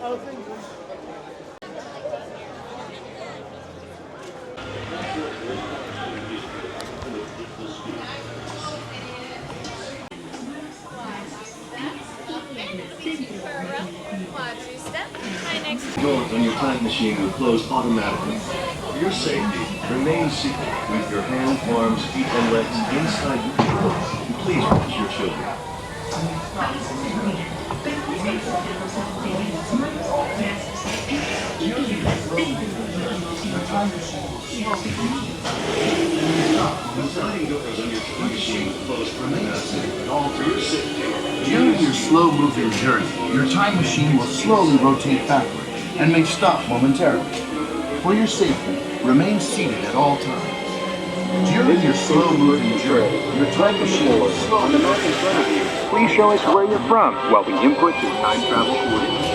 Doors on your time machine will close automatically. For your safety, remain seated with your hands, arms, feet, and legs inside the vehicle. And please watch your children. The sliding doors on your time machine will close permanently, all for your safety. During your slow-moving journey, your time machine will slowly rotate backward and may stop momentarily. For your safety, remain seated at all times. During your slow-moving journey, your time machine will slowly... On the map in front of you, please show us where you're from while we input your time travel coordinates.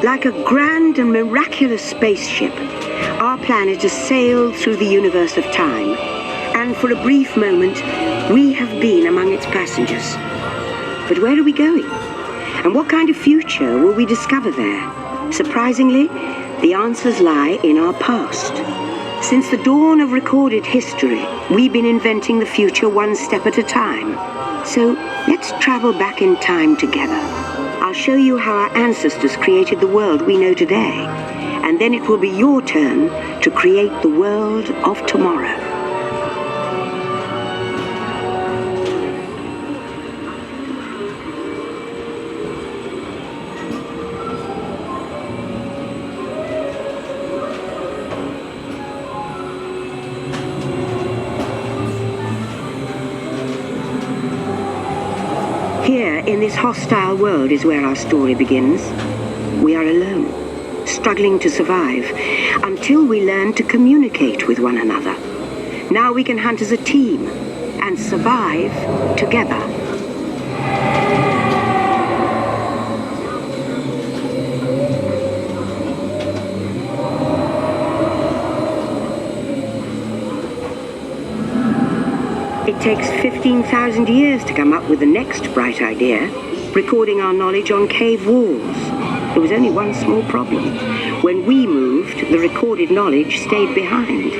Like a grand and miraculous spaceship, our planet has sailed through the universe of time, and for a brief moment, we have been among its passengers. But where are we going? And what kind of future will we discover there? Surprisingly, the answers lie in our past. Since the dawn of recorded history, we've been inventing the future one step at a time. So let's travel back in time together. I'll show you how our ancestors created the world we know today, and then it will be your turn to create the world of tomorrow. Here, in this hostile world, is where our story begins. We are alone, struggling to survive, until we learn to communicate with one another. Now we can hunt as a team and survive together. It takes 15,000 years to come up with the next bright idea, recording our knowledge on cave walls. There was only one small problem. When we moved, the recorded knowledge stayed behind.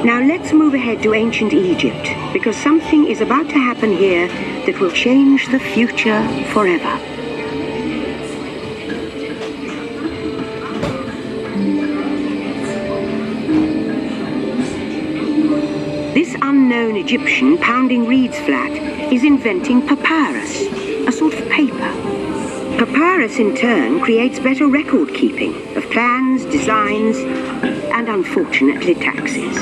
Now let's move ahead to ancient Egypt, because something is about to happen here that will change the future forever. This unknown Egyptian pounding reeds flat is inventing papyrus, a sort of paper. Papyrus in turn creates better record keeping of plans, designs, and unfortunately taxes.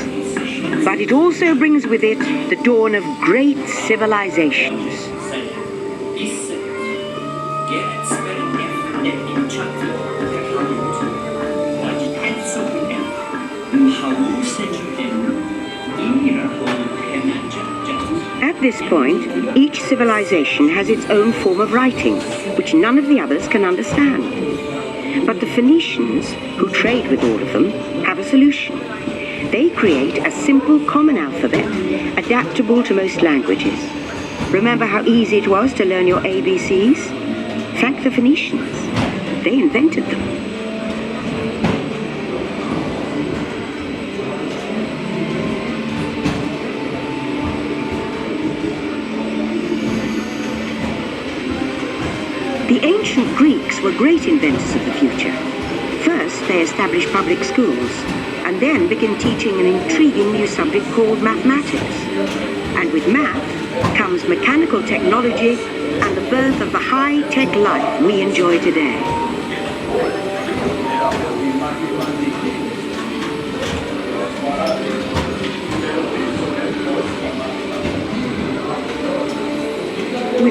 But it also brings with it the dawn of great civilizations. At this point, each civilization has its own form of writing, which none of the others can understand. But the Phoenicians, who trade with all of them, have a solution. They create a simple common alphabet, adaptable to most languages. Remember how easy it was to learn your ABCs? Thank the Phoenicians. They invented them. The ancient Greeks were great inventors of the future. First, they established public schools, and then began teaching an intriguing new subject called mathematics. And with math comes mechanical technology and the birth of the high-tech life we enjoy today.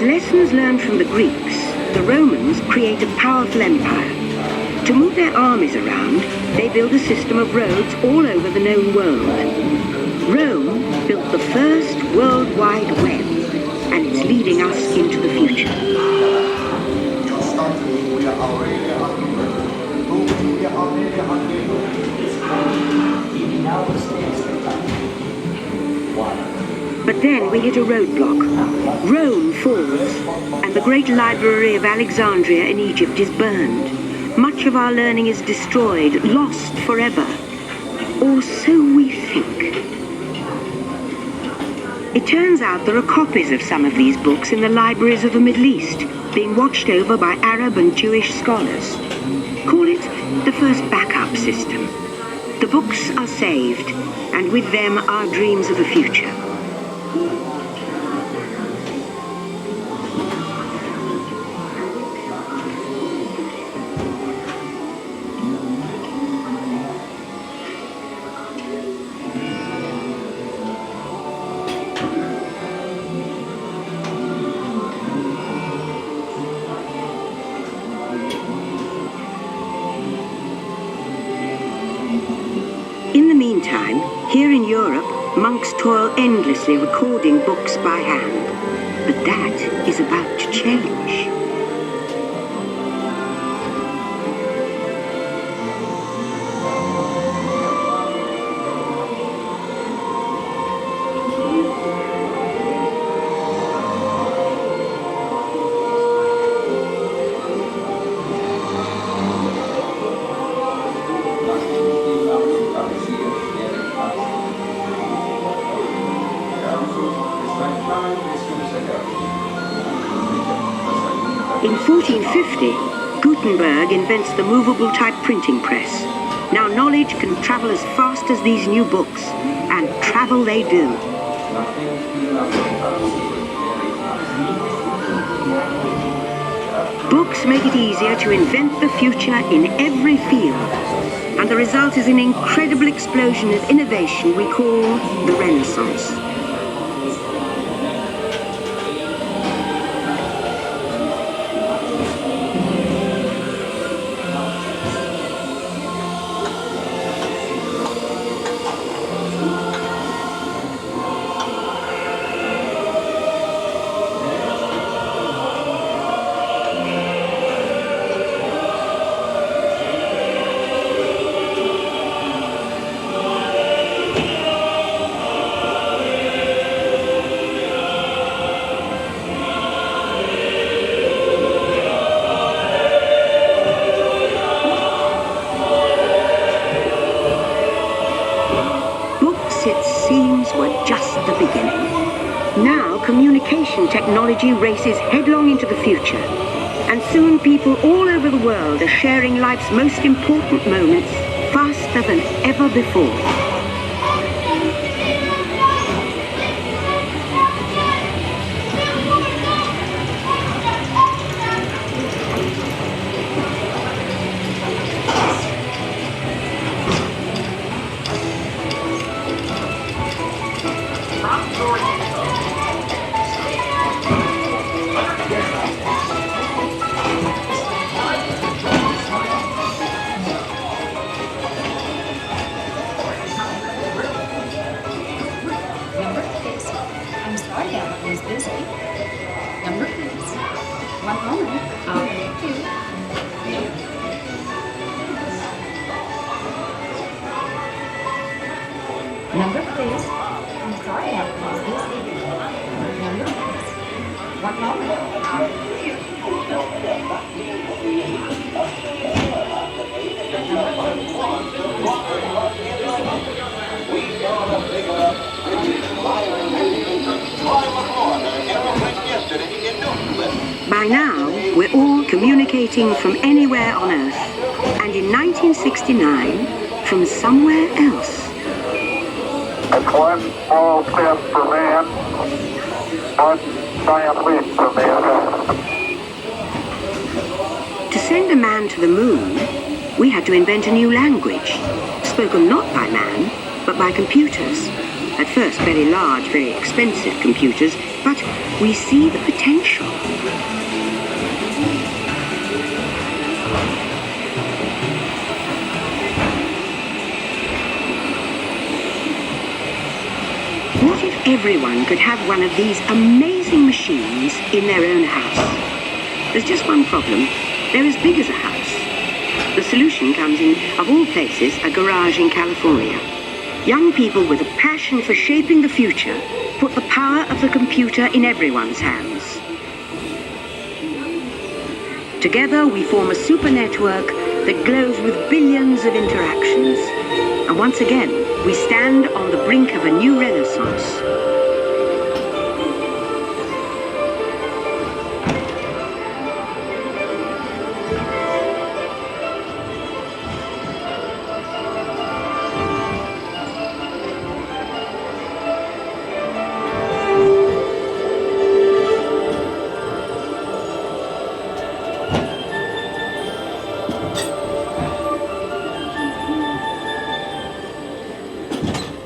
With lessons learned from the Greeks, the Romans create a powerful empire. To move their armies around, they build a system of roads all over the known world. Rome built the first World Wide Web, and it's leading us into the future. But then we hit a roadblock. Rome falls, and the great library of Alexandria in Egypt is burned. Much of our learning is destroyed, lost forever. Or so we think. It turns out there are copies of some of these books in the libraries of the Middle East, being watched over by Arab and Jewish scholars. Call it the first backup system. The books are saved, and with them our dreams of the future. Here in Europe, monks toil endlessly recording books by hand. But that is about to change. In 1450, Gutenberg invents the movable type printing press. Now knowledge can travel as fast as these new books, and travel they do. Books make it easier to invent the future in every field, and the result is an incredible explosion of innovation we call the Renaissance. Communication technology races headlong into the future, and soon people all over the world are sharing life's most important moments faster than ever before. By now, we're all communicating from anywhere on Earth, and in 1969, from somewhere else. That's one small step for man, one giant leap for mankind. To send a man to the moon, we had to invent a new language, spoken not by man, but by computers. At first, very large, very expensive computers, But we see the potential. What if everyone could have one of these amazing machines in their own house? There's just one problem. They're as big as a house. The solution comes in, of all places, a garage in California. Young people with a passion for shaping the future put the power of the computer in everyone's hands. Together we form a super network that glows with billions of interactions. And once again, we stand on the brink of a new renaissance.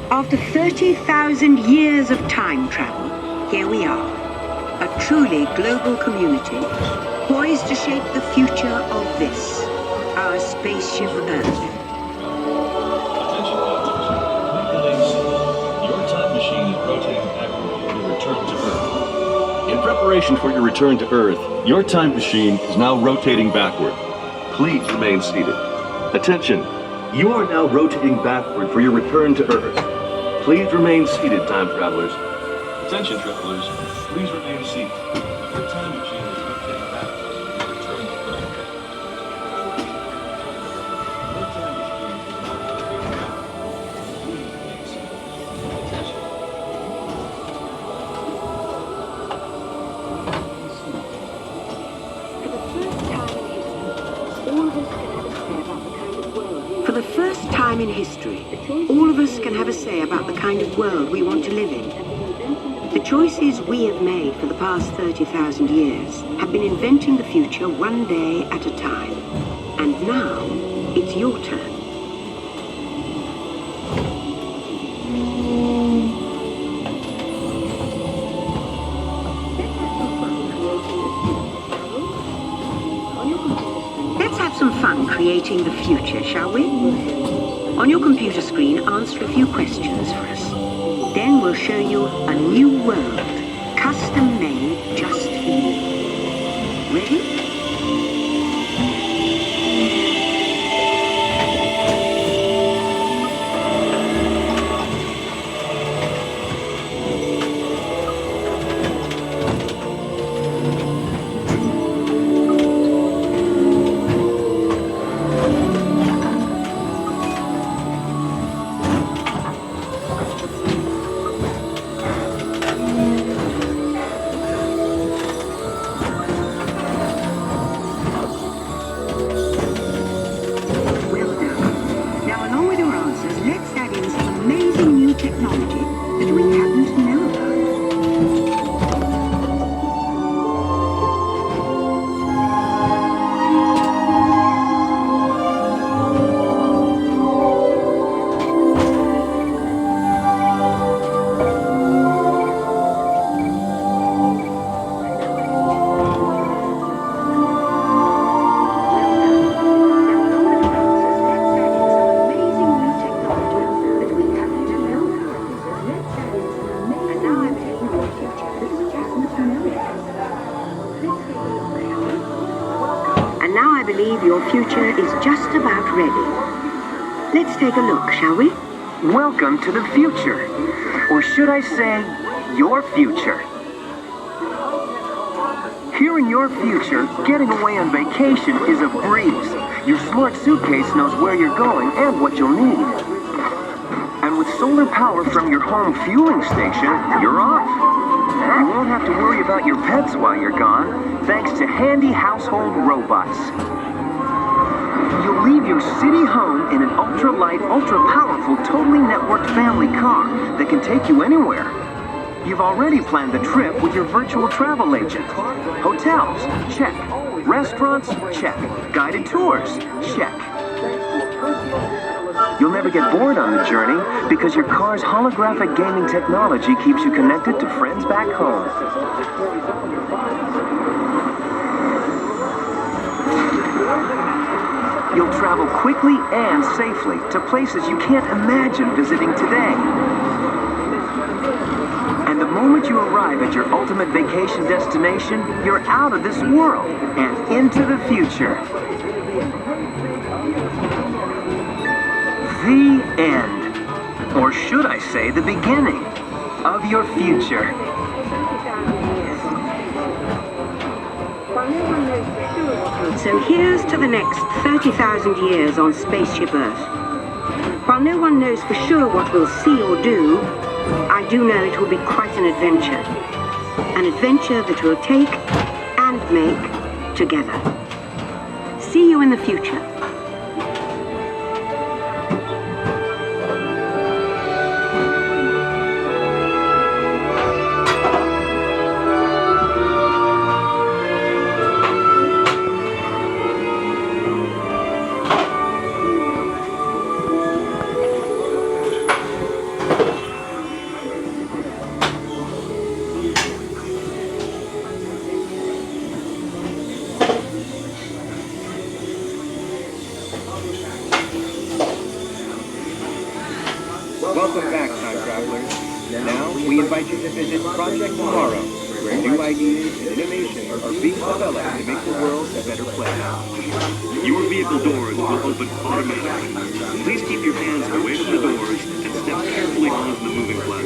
After 30,000 years of time travel, here we are, a truly global community, poised to shape the future of this, our Spaceship Earth. Attention, passengers. Your time machine is rotating backward for your return to Earth. In preparation for your return to Earth, your time machine is now rotating backward. Please remain seated. Attention, you are now rotating backward for your return to Earth. Please remain seated, time travelers. Attention, travelers. Please remain seated. Your time machine is rotating backward for your return to Earth. Your time machine is now rotating backward. Please remain seated. Attention. For the first time in history, all of us can have a say about the kind of world we want to live in. The choices we have made for the past 30,000 years have been inventing the future one day at a time. And now, it's your turn. Let's have some fun creating the future, shall we? On your computer screen, answer a few questions for us. Then we'll show you a new world, custom-made just for you. Ready? Technology that we happen to know about. And now I believe your future is just about ready. Let's take a look, shall we? Welcome to the future. Or should I say, your future. Here in your future, getting away on vacation is a breeze. Your smart suitcase knows where you're going and what you'll need. And with solar power from your home fueling station, you're off. You won't have to worry about your pets while you're gone, thanks to handy household robots. You'll leave your city home in an ultra-light, ultra-powerful, totally networked family car that can take you anywhere. You've already planned the trip with your virtual travel agent. Hotels, check. Restaurants, check. Guided tours, check. You'll never get bored on the journey because your car's holographic gaming technology keeps you connected to friends back home. You'll travel quickly and safely to places you can't imagine visiting today. And the moment you arrive at your ultimate vacation destination, you're out of this world and into the future. The end. Or should I say the beginning of your future. So here's to the next 30,000 years on Spaceship Earth. While no one knows for sure what we'll see or do, I do know it will be quite an adventure. An adventure that we'll take and make together. See you in the future. Welcome back, time travelers. Now, we invite you to visit Project Tomorrow, where new ideas and innovations are being developed to make the world a better place. Your vehicle doors will open automatically. Please keep your hands away from the doors and step carefully onto the moving platform.